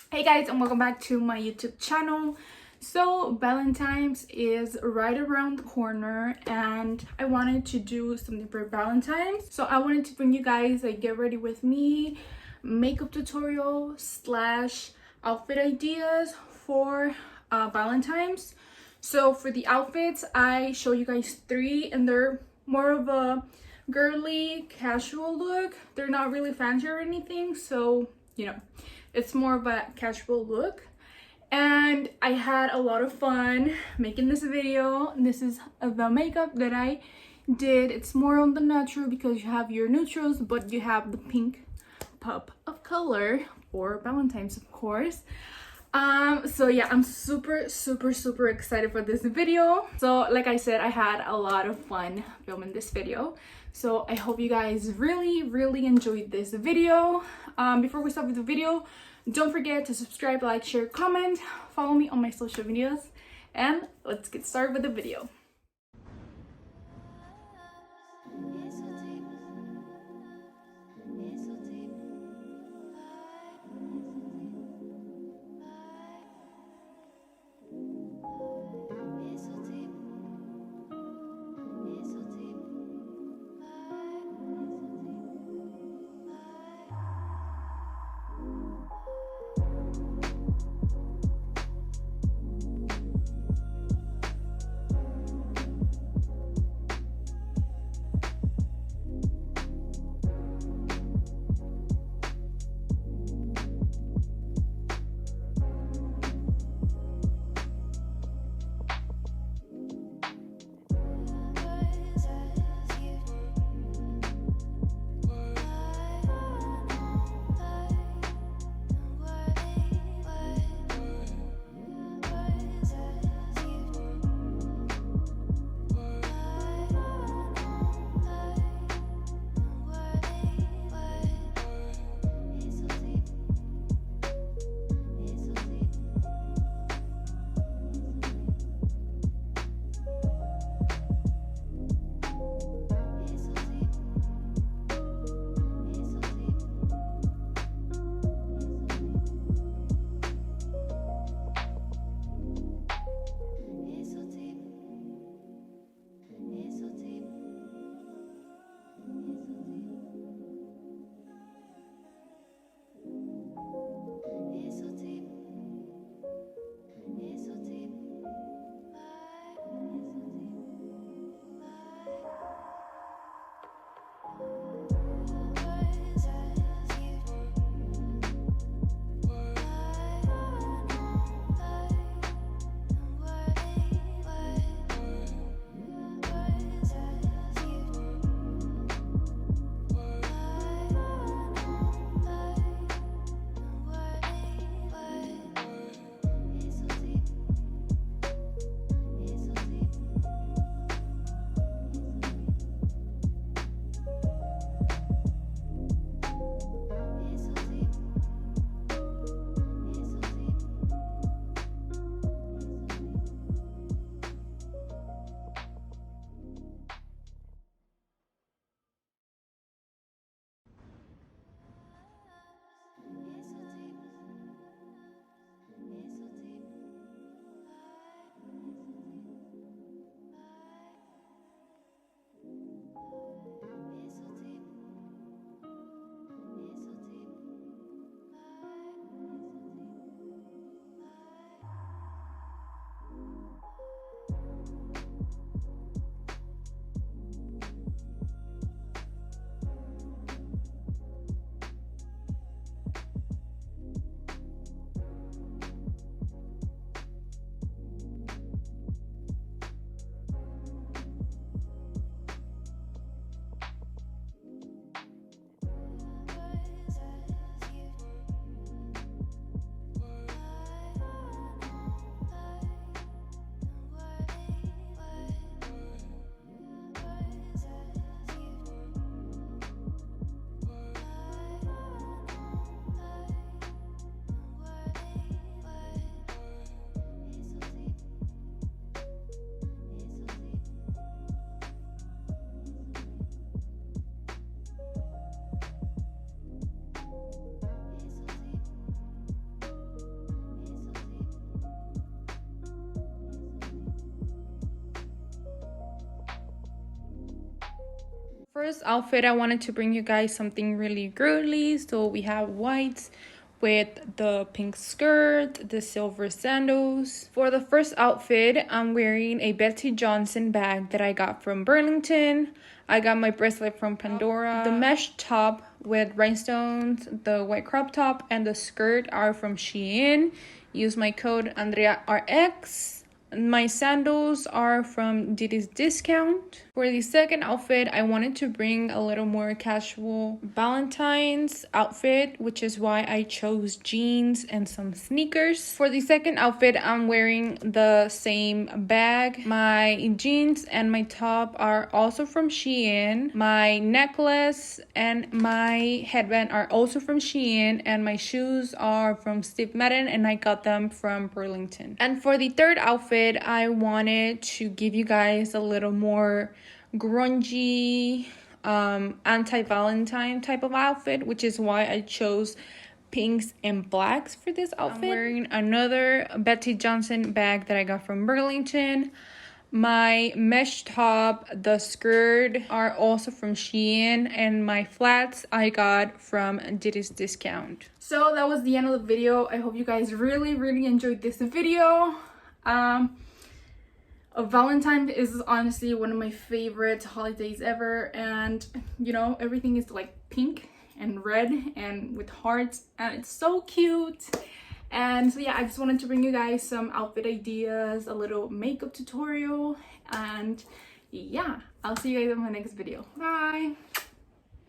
Hey guys, and welcome back to my YouTube channel. So Valentine's is right around the corner and I wanted to do something for Valentine's. So I wanted to bring you guys a get ready with me makeup tutorial slash outfit ideas for Valentine's. So for the outfits, I show you guys three and they're more of a girly casual look. They're not really fancy or anything, so it's more of a casual look. And I had a lot of fun making this video. This is the makeup that I did. It's more on the natural because you have your neutrals, but you have the pink pop of color for Valentine's, of course. So yeah, I'm super excited for this video. So like I said, I had a lot of fun filming this video, so I hope you guys really enjoyed this video. Before we start with the video, don't forget to subscribe, like, share, comment, follow me on my social medias, and let's get started with the video. First outfit, I wanted to bring you guys something really girly. So we have whites with the pink skirt, the silver sandals. For the first outfit, I'm wearing a Betsy Johnson bag that I got from Burlington. I got my bracelet from Pandora. The mesh top with rhinestones, the white crop top, and the skirt are from SHEIN. Use my code andrearx. My sandals are from Diddy's Discount. For the second outfit, I wanted to bring a little more casual Valentine's outfit, which is why I chose jeans and some sneakers. For the second outfit, I'm wearing the same bag. My jeans and my top are also from SHEIN. My necklace and my headband are also from SHEIN, and my shoes are from Steve Madden, and I got them from Burlington. And for the third outfit, I wanted to give you guys a little more grungy, anti-Valentine type of outfit, which is why I chose pinks and blacks for this outfit. I'm wearing another Betsy Johnson bag that I got from Burlington. My mesh top, the skirt are also from SHEIN, and my flats I got from Diddy's Discount. So that was the end of the video. I hope you guys really enjoyed this video. Valentine's is honestly one of my favorite holidays ever, and you know, everything is like pink and red and with hearts, and it's so cute. And so yeah, I just wanted to bring you guys some outfit ideas, a little makeup tutorial, and yeah, I'll see you guys in my next video. Bye.